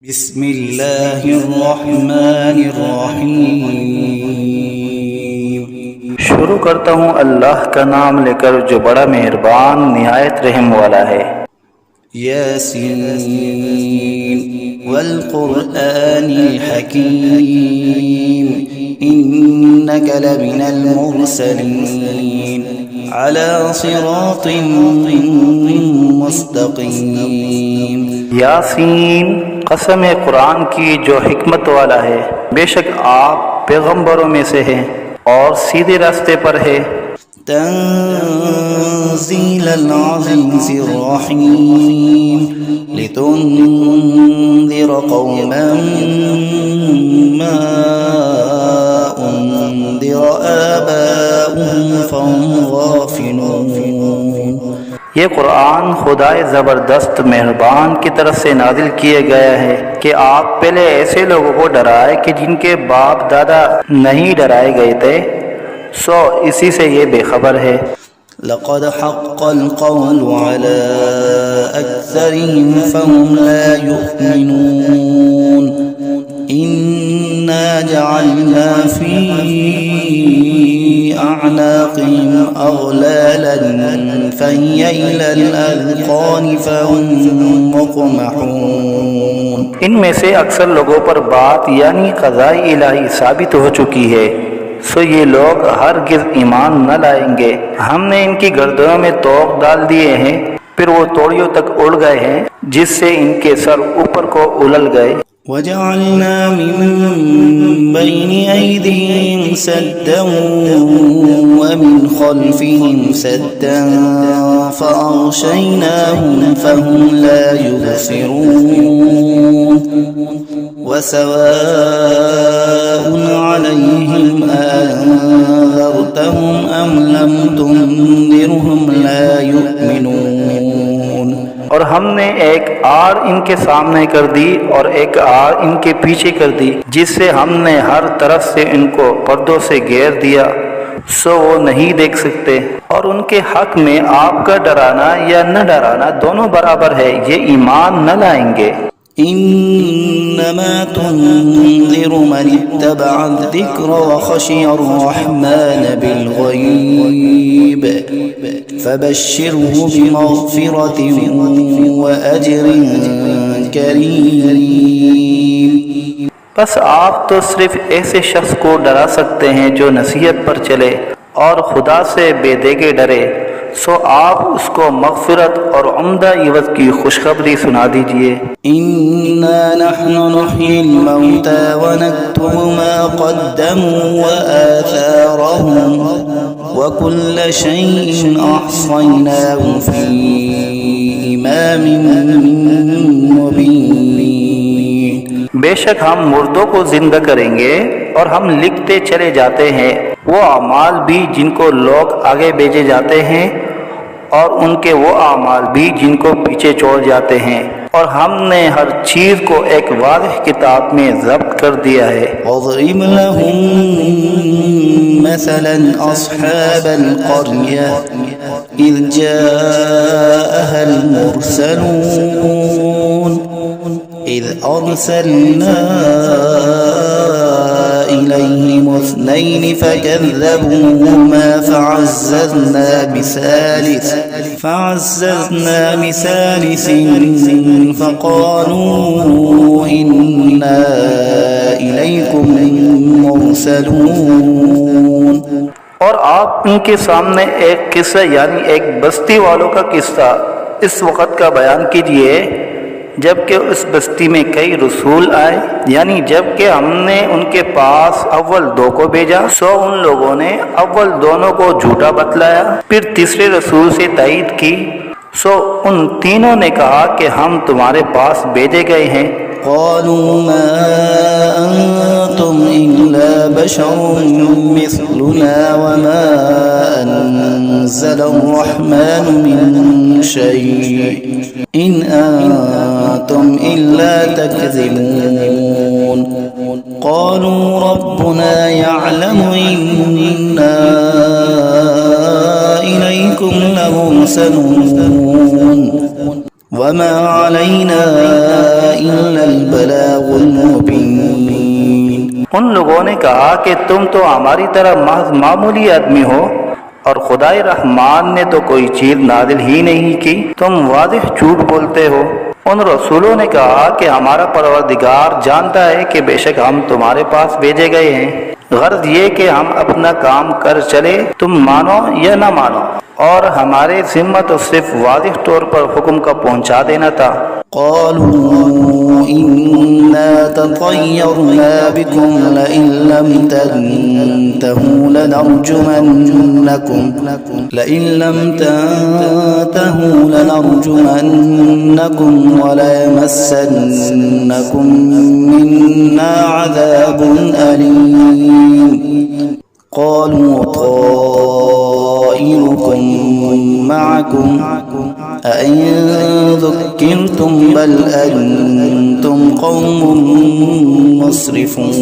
बिस्मिल्लाहिर्रहमानिर्रहीम। शुरू करता हूँ अल्लाह का नाम लेकर जो बड़ा मेहरबान निहायत रहम वाला है। यासीन वल कुरआनिल हकीम इन्नका लमिनल मुरसलीन अला सिरातिन मुस्तकीम। यासीन, कसम है कुरान की जो हिकमत वाला है, बेशक आप पैगंबरों में से हैं और सीधे रास्ते पर है। तंज़ीलल अज़ीज़िर रहीम लितुन्ज़िर कौमन मा उन्ज़िर आबाउहुम फहुम गाफिलून। ये कुरान खुदाए ज़बरदस्त मेहरबान की तरफ से नाजिल किया गया है कि आप पहले ऐसे लोगों को डराए कि जिनके बाप दादा नहीं डराए गए थे, सो इसी से ये बेखबर है। लक़द हक़्क़ल क़ौलु अला अक्सरिहिम फ़हुम ला युमिनून इन्ना जअलना फ़ी अअनाक़िहिम अग़लालन फ़हिय इलल अज़क़ान फ़हुम मुक़महून। इनमें से अक्सर लोगों पर बात यानी क़ज़ाए इलाही साबित हो चुकी है, सो ये लोग हरगिज़ ईमान न लाएंगे। हमने इनकी गर्दनों में तोक डाल दिए हैं, फिर वो तोड़ियों तक उड़ गए हैं, जिससे इनके सर ऊपर को उलल गए। वजअलना मिन बैनि ऐदीहिम सद्दन व मिन खल्फिहिम सद्दन फ़अग़शयनाहुम फ़हुम ला युबसिरून वसवाउन अलैहिम अअन्ज़रतहुम अम लम तुन्ज़िरहुम ला युमिनून। और हमने एक आड़ इनके सामने कर दी और एक आड़ इनके पीछे कर दी, जिससे हमने हर तरफ से इनको पर्दों से घेर दिया, सो वो नहीं देख सकते। और उनके हक में आपका डराना या न डराना दोनों बराबर है, ये ईमान न लाएंगे। इन्नमा तुन्ज़िरु मन इत्तबअ अज़्ज़िक्र व खशिय अर्रहमान बिलग़ैब फ़बश्शिरहु बिमग़फ़िरतिन व अज्रिन करीम। बस आप तो सिर्फ ऐसे शख्स को डरा सकते हैं जो नसीहत पर चले और खुदा से बेदेगे डरे, सो आप उसको मग़फ़िरत और उम्दा इवज़ की खुशखबरी सुना दीजिए। इन्ना नहनु नुह्यिल मौता व नक्तुबु मा क़द्दमू व आथारहुम व कुल्ल शैइन अहसयनाहु फ़ी इमामिन मुबीन। बेशक हम मुर्दों को जिंदा करेंगे और हम लिखते चले जाते हैं वो अमाल भी जिनको लोग आगे भेजे जाते हैं और उनके वो अमाल भी जिनको पीछे छोड़ जाते हैं, और हमने हर चीज को एक वाज़ेह किताब में ज़ब्त कर दिया है। वज़रिब लहुम मसलन अस्हाबल क़र्यह इज़ जाअहल मुरसलून इज़ अरसलना इलैहिम इस्नैन फ़कज़्ज़बूहुमा फ़अज़्ज़ज़ना बिसालिसिन फ़क़ालू इन्ना इलैकुम मुरसलून। और आप उनके सामने एक किस्सा यानी एक बस्ती वालों का किस्सा इस वक़्त का बयान कीजिए जबकि उस बस्ती में कई रसूल आए, यानी जबकि हमने उनके पास अव्वल दो को भेजा, सो उन लोगों ने अव्वल दोनों को झूठा बतलाया, फिर तीसरे रसूल से तायीद की, सो उन तीनों ने कहा कि हम तुम्हारे पास भेजे गए हैं। क़ालू मा अंतुम इल्ला बशरुम मिस्लुना व मा अन्ज़लर्रहमानु मिन शै' इन अंतुम इल्ला तकज़िबून। क़ालू रब्बुना यअलमु इन्ना इलैकुम लमुरसलून वमा अलैना इल्लल बलाग उन लोगों ने कहा कि तुम तो हमारी तरह महज मामूली आदमी हो और खुदाए रहमान ने तो कोई चीज नाजिल ही नहीं की, तुम वाज़िह झूठ बोलते हो। उन रसूलों ने कहा कि हमारा परवरदिगार जानता है कि बेशक हम तुम्हारे पास भेजे गए हैं, गर्ज ये कि हम अपना काम कर चले, तुम मानो या न मानो, और हमारे जिम्मा तो सिर्फ वाज़िह तौर पर हुक्म का पहुंचा देना था। क़ालू इन्ना ततय्यरना बिकुम लइन लम तंतहू लनरजुमन्नकुम वलयमस्सन्नकुम मिन्ना अज़ाबुन अलीम। क़ालू ताइरुकुम मअकुम अइन ज़ुक्किरतुम बल अंतुम क़ौमुम मुस्रिफून।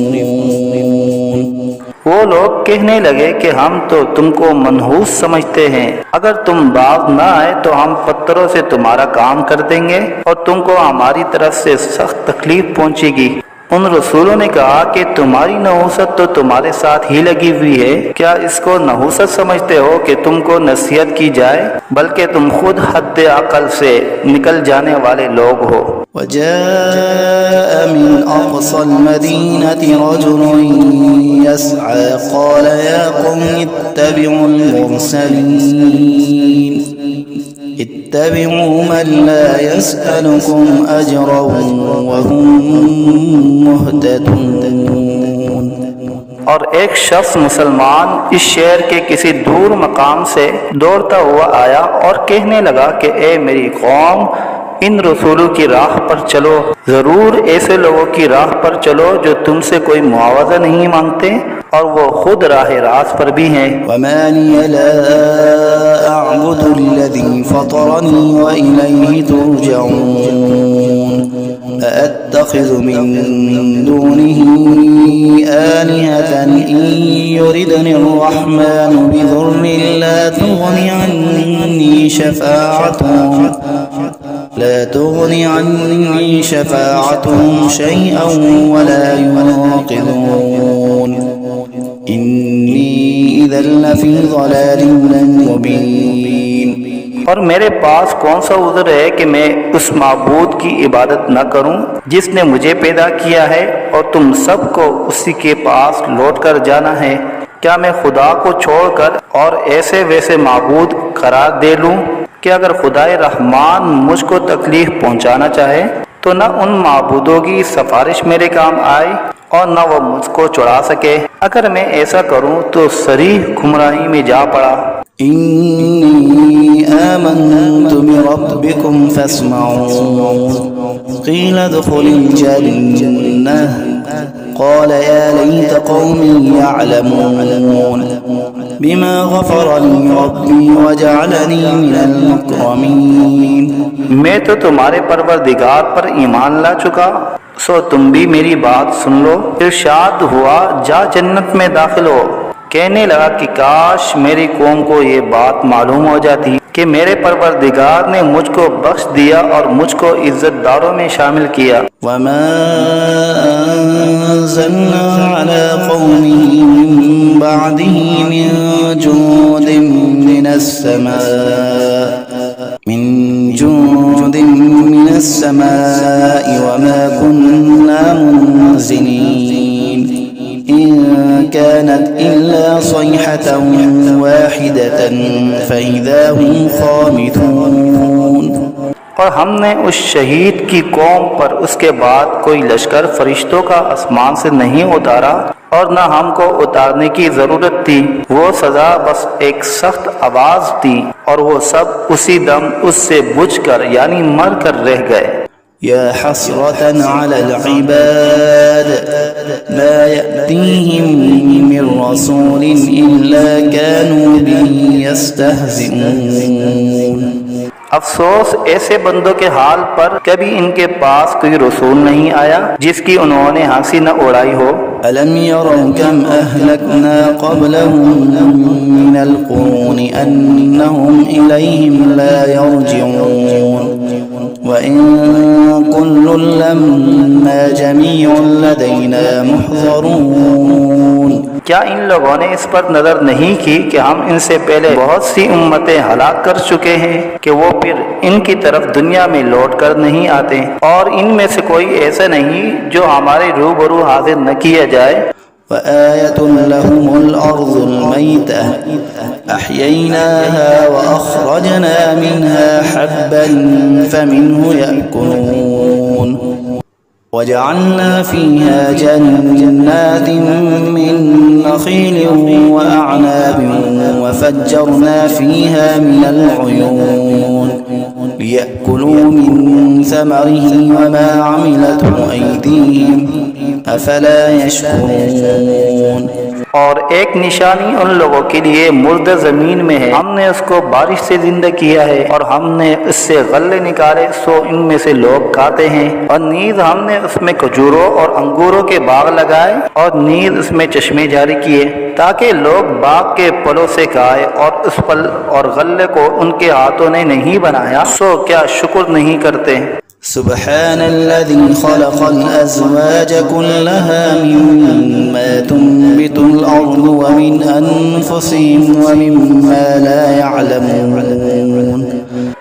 वो लोग कहने लगे कि हम तो तुमको मनहूस समझते हैं, अगर तुम बाज न आए तो हम पत्थरों से तुम्हारा काम कर देंगे और तुमको हमारी तरफ से सख्त तकलीफ पहुंचेगी। उन रसूलों ने कहा कि तुम्हारी नहूसत तो तुम्हारे साथ ही लगी हुई है, क्या इसको नहूसत समझते हो कि तुमको नसीहत की जाए, बल्कि तुम खुद हद अकल से निकल जाने वाले लोग हो। वजाअ मिन अक़सल मदीनति रजुलुन यस्अ क़ाल या क़ौम इत्तबिउल मुरसलीन इत्तबिउ मन ला यसअलुकुम अजरन वहुम मुहतदून। और एक शख्स मुसलमान इस शहर के किसी दूर मकाम से दौड़ता हुआ आया और कहने लगा कि ए मेरी कौम, इन रसूलों की राह पर चलो, जरूर ऐसे लोगों की राह पर चलो जो तुमसे कोई मुआवजा नहीं मांगते और वो खुद राह रास्त पर भी हैं। वमा लिया ला अअबुदुल्लज़ी फ़तरनी व इलैहि तुरजऊन अअत्तख़िज़ु मिन दूनिही आलिहतन इन युरिदनि अर्रहमानु बिदुर्रिन ला तुग़नि अन्नी शफ़ाअतुहुम शैअन वला युनक़िज़ून इन्नी इज़न लफ़ी ज़लालिन मुबीन। और मेरे पास कौन सा उज़्र है कि मैं उस माबूद की इबादत न करूं जिसने मुझे पैदा किया है और तुम सबको उसी के पास लौट कर जाना है। क्या मैं खुदा को छोड़कर और ऐसे वैसे माबूद करार दे लूं कि अगर खुदाए रहमान मुझको तकलीफ पहुंचाना चाहे तो न उन माबूदों की सिफारिश मेरे काम आए और न वो मुझको छुड़ा सके। अगर मैं ऐसा करूं तो सरीह गुमराही में जा पड़ा। इन्नी आमन्तु बिरब्बिकुम फस्मऊन क़ील उद्ख़ुलिल जन्नह क़ाल या लैत क़ौमी यअलमून बिमा ग़फ़र ली रब्बी वजअलनी मिनल मुकरमीन। मैं तो तुम्हारे परवरदिगार पर ईमान ला चुका, सो तुम भी मेरी बात सुन लो। इरशाद हुआ जा जन्नत में दाखिल हो। कहने लगा कि काश मेरी कौम को ये बात मालूम हो जाती कि मेरे परवरदिगार ने मुझको बख्श दिया और मुझको इज्जतदारों में शामिल किया। वमा अंज़लना अला क़ौमिही मिन बअदिही मिन जुंदिन मिनस समाई वमा कुन्ना मुनज़िलीन इन कानत इल्ला सयहतन वाहिदतन फ़इज़ा हुम ख़ामिदून। और हमने उस शहीद की कौम पर उसके बाद कोई लश्कर फरिश्तों का आसमान से नहीं उतारा और न हमको उतारने की जरूरत थी। वो सजा बस एक सख्त आवाज थी और वो सब उसी दम उससे बुझकर यानी मर कर रह गए। या हसरतन अलल इबाद मा यअतीहिम मिन रसूलिन इल्ला कानू बिही यस्तहज़िऊन। अफसोस ऐसे बंदों के हाल पर, कभी इनके पास कोई रसूल नहीं आया जिसकी उन्होंने हंसी न उड़ाई हो। अलम यरौ कम अहलकना क़ब्लहुम मिनल क़ुरूनि अन्नहुम इलैहिम ला यरजिऊन وإن كل لما جميع لدينا محضرون। क्या इन लोगों ने इस पर नजर नहीं की कि हम इनसे पहले बहुत सी उम्मतें हलाक कर चुके हैं कि वो फिर इनकी तरफ दुनिया में लौट कर नहीं आते, और इनमें से कोई ऐसा नहीं जो हमारे रूबरू हाजिर न किया जाए। وآية لهم الأرض الميتة أحييناها وأخرجنا منها حبا فمنه يأكلون وجعلنا فيها جنات من نخيل وأعناب وفجرنا فيها من العيون ليأكلوا من ثمره وما عملته أيديهم أفلا يشكرون। और एक निशानी उन लोगों के लिए मुर्दा जमीन में है, हमने उसको बारिश से जिंदा किया है और हमने इससे गल्ले निकाले सो इनमें से लोग खाते हैं, और नीज हमने उसमें खजूरों और अंगूरों के बाग लगाए और नीज उसमें चश्मे जारी किए ताकि लोग बाग के फलों से खाए, और उस फल और गल्ले को उनके हाथों ने नहीं बनाया, सो क्या शुक्र नहीं करते। سبحان الذي خلق الأزواج كلها مما تنبت الأرض ومن أنفسهم ومما لا يعلمون।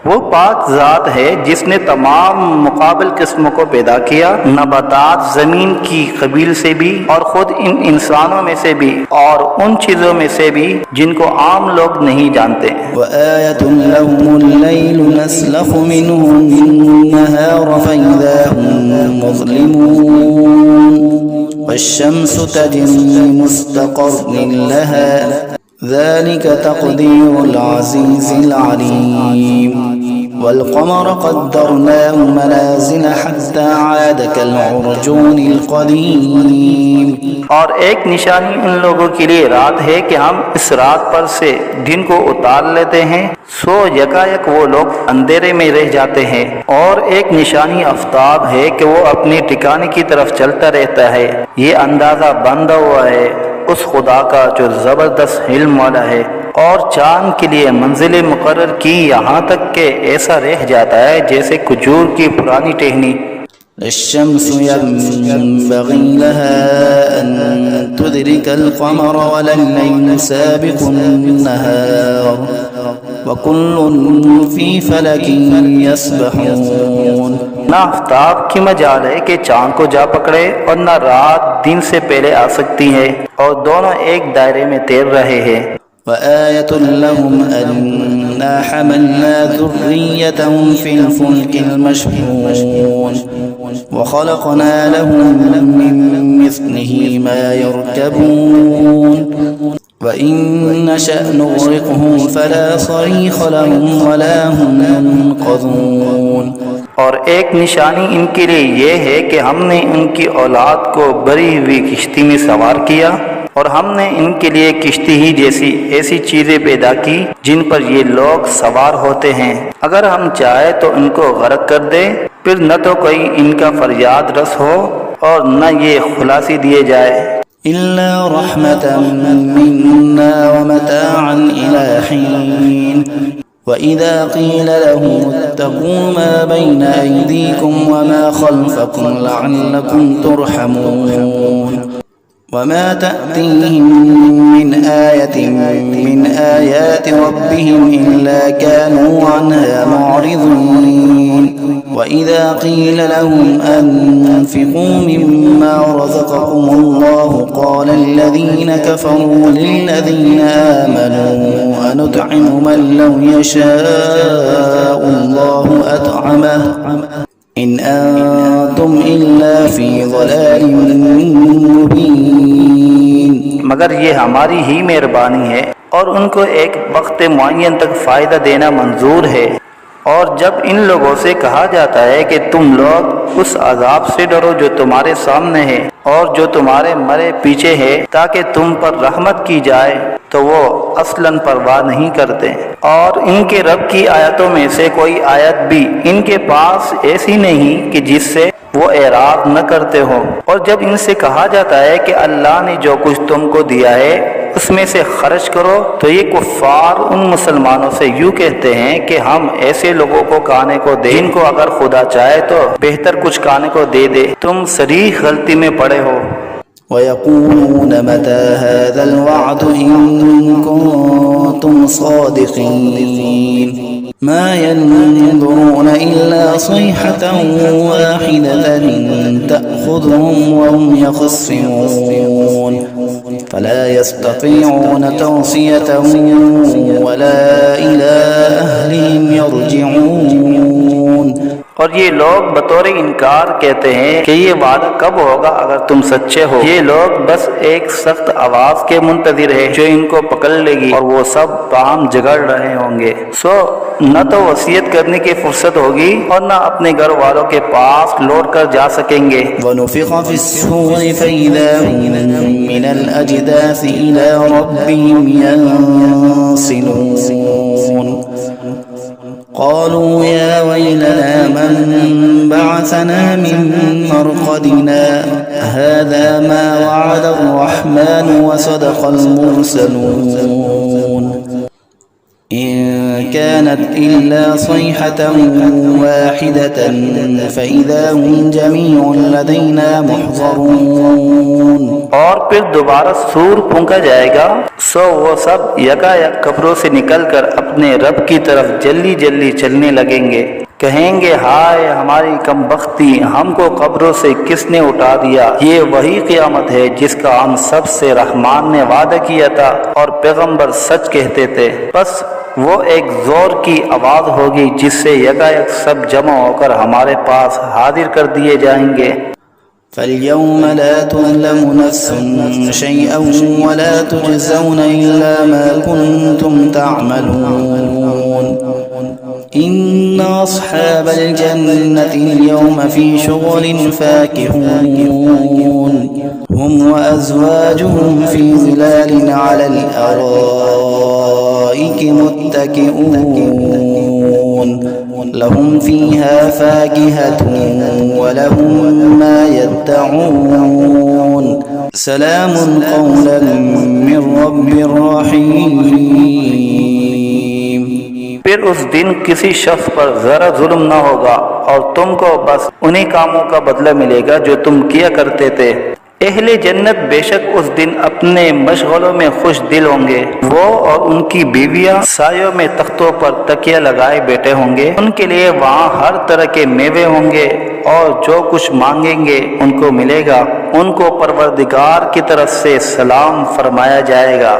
वो पाक ज़ात है जिसने तमाम मुकाबिल किस्मों को पैदा किया, नबातात ज़मीन की कबील से भी और ख़ुद इन इंसानों में से भी और उन चीज़ों में से भी जिनको आम लोग नहीं जानते। وآية لهم الليل نسلخ منه النهار فإذا هم مظلمون والشمس تجري لمستقر لها ذلك تقدير العزيز العليم والقمر قدرناه منازل حتى عاد كالعرجون القديم। और एक निशानी उन लोगों के लिए रात है कि हम इस रात पर से दिन को उतार लेते हैं, सो यकायक वो लोग अंधेरे में रह जाते हैं। और एक निशानी आफ्ताब है कि वो अपने ठिकाने की तरफ चलता रहता है। ये अंदाजा बंधा हुआ है उस खुदा का जो ज़बरदस्त इल्म वाला है, और चांद के लिए मंजिलें मुकर्रर की यहाँ तक के ऐसा रह जाता है जैसे खजूर की पुरानी टहनी। الشمس ينبغي لها أن تدرك القمر ولا الليل سابق النهار وكل في فلك يسبحون। ना आफ्ताब की मजाल है कि चांद को जा पकड़े और न रात दिन से पहले आ सकती है, और दोनों एक दायरे में तैर रहे हैं। وآية لهم أنا حملنا ذريتهم في الفلك المشحون وخلقنا لهم من مثله ما يركبون وإن نشأ نغرقهم فلا صريخ لهم ولا هم ينقذون। और एक निशानी इनके लिए ये है कि हमने इनकी औलाद को भरी हुई किश्ती में सवार किया, और हमने इनके लिए किश्ती ही जैसी ऐसी चीजें पैदा की जिन पर ये लोग सवार होते हैं। अगर हम चाहे तो इनको गर्क कर दे, फिर न तो कोई इनका फरियाद रस हो और न ये खुलासी दिए जाए। إلا رحمة منا ومتاعا إلى حين وإذا قيل لهم اتقوا ما بين أيديكم وما خلفكم لعلكم ترحمون وما تأتيهم من آية من آيات ربهم إلا كانوا عنها معرضين وإذا قيل لهم أنفقوا مما رزقكم الله قال الذين كفروا للذين آمنوا أنطعم من لو يشاء الله أطعمه إن أنتم إلا في ضلال مبين। मगर ये हमारी ही मेहरबानी है और उनको एक वक्त मुअय्यन तक फ़ायदा देना मंजूर है। और जब इन लोगों से कहा जाता है कि तुम लोग उस अजाब से डरो जो तुम्हारे सामने है और जो तुम्हारे मरे पीछे है ताकि तुम पर रहमत की जाए, तो वो असलन परवाह नहीं करते। और इनके रब की आयतों में से कोई आयत भी इनके पास ऐसी नहीं कि जिससे वो एराब न करते हो। और जब इनसे कहा जाता है कि अल्लाह ने जो कुछ तुमको दिया है उसमें से खर्च करो। तो ये कुफ्फार उन मुसलमानों से यूँ कहते हैं कि हम ऐसे लोगों को खाने को दें जिनको अगर खुदा चाहे तो बेहतर कुछ खाने को दे दे। तुम सरीह गलती में पड़े हो। ويقولون متى هذا الوعد إن كنتم صادقين ما ينظرون إلا صيحة واحدة تأخذهم وهم يخصمون فلا يستطيعون توصية ولا إلى أهلهم يرجعون। और ये लोग बतौर इनकार कहते हैं कि ये वादा कब होगा अगर तुम सच्चे हो। ये लोग बस एक सख्त आवाज के मुंतजिर है जो इनको पकड़ लेगी और वो सब ताम झगड़ रहे होंगे। सो न तो वसीयत करने की फुर्सत होगी और न अपने घर वालों के पास लौट कर जा सकेंगे। ونفخ في الصور فإذا هم من الأجداث إلى ربهم ينسلون قالوا يا ويلنا من بعثنا من مرقدنا هذا ما وعد الرحمن وصدق المرسلون إن كانت إلا صيحة واحدة فإذا هم جميع لدينا محضرون। और फिर दोबारा सूर फूंका जाएगा, सो वो सब यकायक कब्रों से निकलकर अपने रब की तरफ जल्दी जल्दी चलने लगेंगे। कहेंगे हाय हमारी कमबख्ती, हमको कब्रों से किसने उठा दिया। ये वही क़यामत है जिसका हम सबसे रहमान ने वादा किया था और पैगंबर सच कहते थे। बस वो एक जोर की आवाज होगी जिससे यकायक सब जमा होकर हमारे पास हाजिर कर दिए जाएंगे। فاليوم لا تظلم نفس شيئا ولا تجزون إلا ما كنتم تعملون إن أصحاب الجنة اليوم في شغل فاكهون هم وأزواجهم في ظلال على الأرائك متكئون لهم فيها فاكهة ولهم ما يدعون سلام قولا من رب رحيم। फिर उस दिन किसी शख्स पर जरा जुल्म न होगा और तुमको बस उन्हीं कामों का बदला मिलेगा जो तुम किया करते थे। अहले जन्नत बेशक उस दिन अपने मशगलों में खुश दिल होंगे। वो और उनकी बीवियां सायों में तख्तों पर तकिया लगाए बैठे होंगे। उनके लिए वहाँ हर तरह के मेवे होंगे और जो कुछ मांगेंगे उनको मिलेगा। उनको परवरदिगार की तरफ से सलाम फरमाया जाएगा।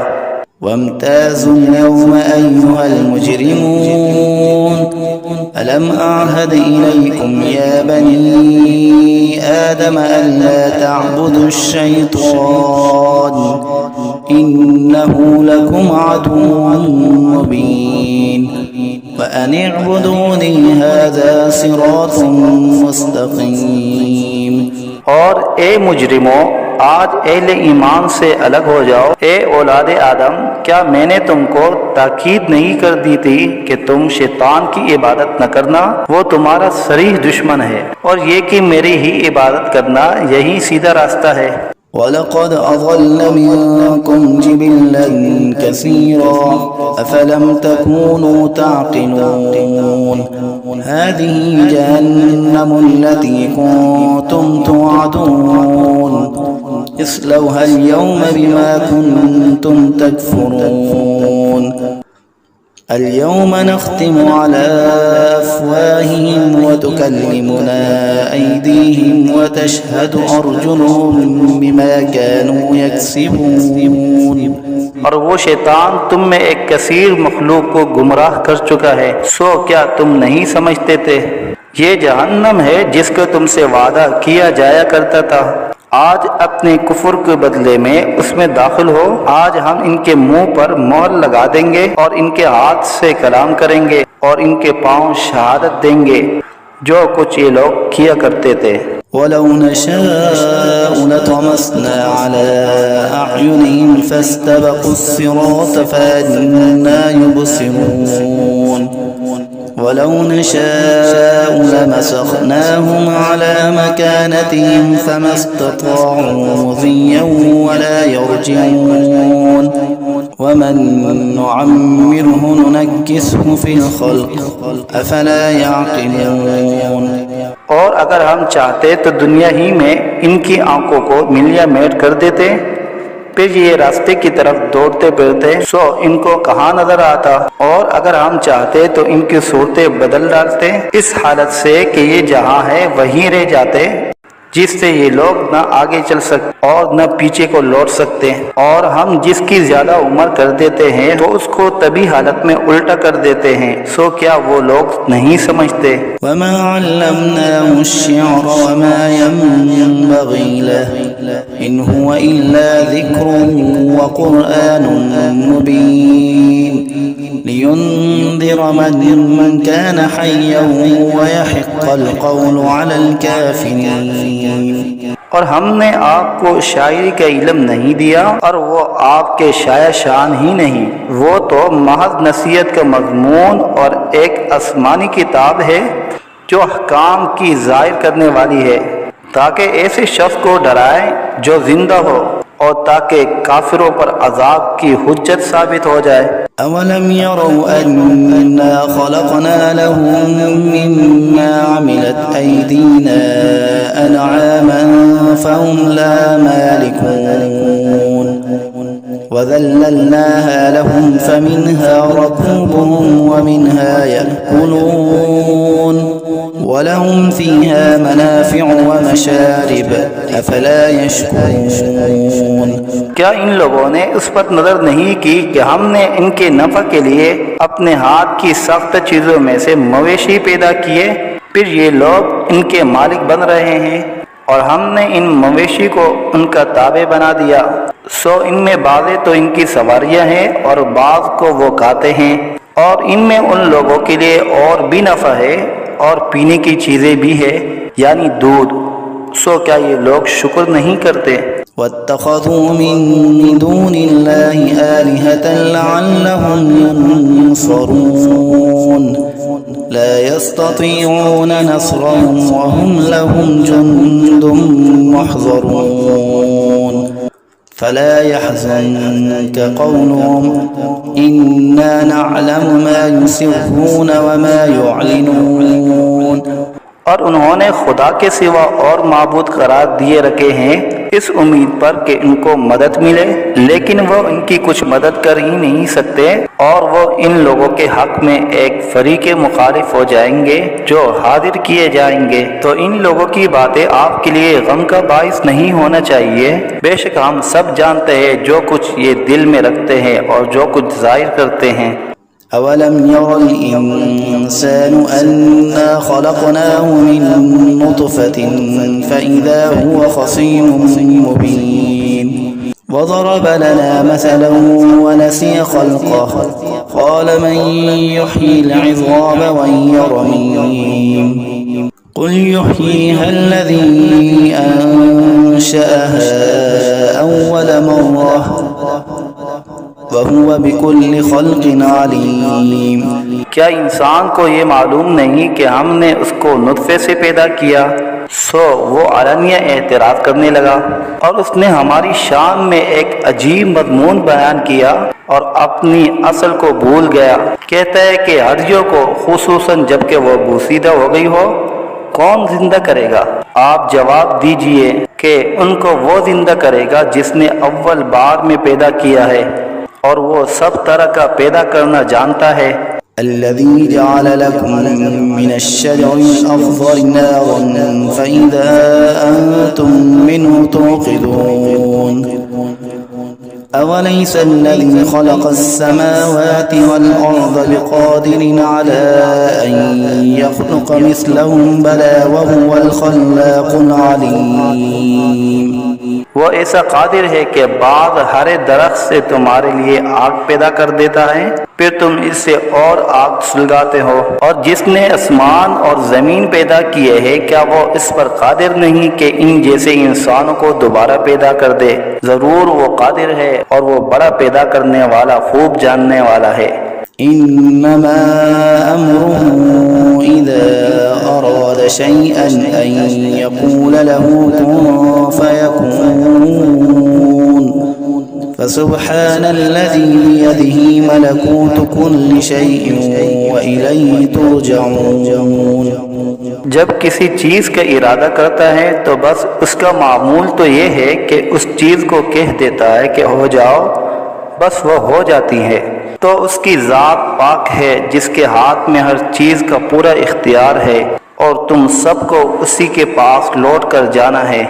وامتازوا اليوم أيها المجرمون ألم أعهد إليكم يا بني آدم ألا تعبدوا الشيطان إنه لكم عدو مبين وأن اعبدوني هذا صراط مستقيم। और ए मुजरिमों, आज अहले ईमान से अलग हो जाओ। ए औलादे आदम, क्या मैंने तुमको ताकीद नहीं कर दी थी कि तुम शैतान की इबादत न करना। वो तुम्हारा सरीह दुश्मन है और ये कि मेरी ही इबादत करना यही सीधा रास्ता है। ولقد أضل منكم جبلا كثيرا أفلم تكونوا تعقلون هذه جهنم التي كنتم توعدون اصلوها اليوم بما كنتم تكفرون اليوم نختم على أفواههم وتكلمنا أيديهم وتشهد أرجلهم بما كانوا يكسبون। और वो शैतान तुम में एक कसीर मखलूक को गुमराह कर चुका है। सो क्या तुम नहीं समझते थे। ये जहन्नम है जिसका तुमसे वादा किया जाया करता था। आज अपने कुफर के बदले में उसमें दाखिल हो। आज हम इनके मुंह पर मोहर लगा देंगे और इनके हाथ से कलाम करेंगे और इनके पांव शहादत देंगे जो कुछ ये लोग किया करते थे। ولو نشاء لطمسنا على أعينهم فاستبقوا الصراط فأنى يبصرون ولو نشاء لمسخناهم على مكانتهم فما استطاعوا مضيا ولا يرجعون ومن نعمره ننكسه في الخلق أفلا يعقلون। और अगर हम चाहते तो दुनिया ही में इनकी आंखों को मिलिया मेट कर देते, फिर ये रास्ते की तरफ दौड़ते फिरते सो इनको कहाँ नजर आता। और अगर हम चाहते तो इनकी सूरतें बदल डालते इस हालत से कि ये जहाँ है वहीं रह जाते, जिससे ये लोग न आगे चल सकते और न पीछे को लौट सकते। और हम जिसकी ज्यादा उम्र कर देते हैं तो उसको तभी हालत में उल्टा कर देते हैं। सो क्या वो लोग नहीं समझते। वमा अल्लमनाहु अश्शिअर वमा यंबग़ी लहु इन हुवा इल्ला ज़िक्रुन व क़ुरआनुन मुबीन लियुन्ज़िर मन कान हय्यन व यहिक़्क़ल क़ौलु अलल काफ़िरीन। और हमने आपको शायरी का इल्म नहीं दिया और वो आपके शाया शान ही नहीं, वो तो महज नसीहत का मज़मून और एक आसमानी किताब है जो अहकाम की ज़ाहिर करने वाली है, ताकि ऐसे शख्स को डराए जो जिंदा हो और ताकि काफिरों पर अजाब की हुज्जत साबित हो जाए। अवलम यरौ अन्ना खलक़ना लहुम मिम्मा अमिलत ऐदीना अनआमन फहुम ला मालिकून वज़ल्लल्नाहा लहुम फमिन्हा रकूबुहुम वमिन्हा यअकुलून वलहुम फ़ीहा मनाफ़िअु वमशारिब अफ़ला यशकुरून। क्या इन लोगों ने उस पर नजर नहीं की कि हमने इनके नफा के लिए अपने हाथ की सख्त चीजों में से मवेशी पैदा किए, फिर ये लोग इनके मालिक बन रहे हैं और हमने इन मवेशी को उनका ताबे बना दिया। सो इनमें बाज़े तो इनकी सवारियां हैं और बाज़ को वो खाते हैं, और इनमें उन लोगों के लिए और भी नफा है और पीने की चीजें भी है, यानी दूध। सो क्या ये लोग शुक्र नहीं करते। वत्तख़ज़ू मिन दूनिल्लाहि आलिहतन लअल्लहुम युनसरून ला यस्ततीऊन नस्रहुम वहुम लहुम जुन्दुम मुहज़रून फला यहज़ुनक क़ौलुहुम इन्ना नअलमु मा युसिर्रून वमा युअलिनून। और उन्होंने खुदा के सिवा और माबूद करार दिए रखे हैं इस उम्मीद पर कि इनको मदद मिले, लेकिन वो इनकी कुछ मदद कर ही नहीं सकते और वो इन लोगों के हक में एक फरीक मुखालिफ हो जाएंगे जो हाजिर किए जाएंगे। तो इन लोगों की बातें आपके लिए गम का बाइस नहीं होना चाहिए। बेशक हम सब जानते हैं जो कुछ ये दिल में रखते हैं और जो कुछ जाहिर करते हैं। अवलम यरल इंसानु अन्ना खलक़नाहु मिन नुतफ़तिन फ़इज़ा हुवा ख़सीमुम मुबीन वज़रब लना मसलन वनसिय ख़ल्क़हु क़ाल मन युह्यिल इज़ाम वहिय रमीम क़ुल युह्यीहा अल्लज़ी अंशअहा अव्वल मर्रह वहुवा बिकुल्लि ख़ल्क़िन अलीम। क्या इंसान को ये मालूम नहीं कि हमने उसको नुत्फे से पैदा किया। सो वो अलनिया एतराफ़ करने लगा और उसने हमारी शान में एक अजीब मज़मून बयान किया और अपनी असल को भूल गया। कहता है कि हड्डियों को, खुसूसन जबकि वो बूसीदा हो गई हो, कौन जिंदा करेगा। आप जवाब दीजिए कि उनको वो जिंदा करेगा जिसने अव्वल बार में पैदा किया है और वो सब तरह का पैदा करना जानता है। अल्लज़ी जअल लकुम मिनश्शजरिल अख़ज़रि नारन फ़इज़ा अंतुम मिन्हु तूक़िदून अवलैस अल्लज़ी ख़लक़स्समावाति वल-अर्ज़ बिक़ादिरिन अला अन यख़्लुक़ मिस्लहुम बला वहुवल ख़ल्लाक़ुल अलीम। वो ऐसा कादिर है कि बाद हरे दरख्त से तुम्हारे लिए आग पैदा कर देता है, फिर तुम इससे और आग सुलगाते हो। और जिसने आसमान और जमीन पैदा किए हैं, क्या वो इस पर कादिर नहीं कि इन जैसे इंसानों को दोबारा पैदा कर दे। जरूर वो कादिर है और वो बड़ा पैदा करने वाला, खूब जानने वाला है। إنما أمره إذا أراد شيئا أن يقول له كن فيكون فسبحان الذي بيده ملكوت كل شيء وإليه ترجعون। जब किसी चीज़ का इरादा करता है तो बस उसका मामूल तो ये है कि उस चीज़ को कह देता है कि हो जाओ, बस वह हो जाती है। तो उसकी ज़ात पाक है जिसके हाथ में हर चीज़ का पूरा इख्तियार है और तुम सबको उसी के पास लौट कर जाना है।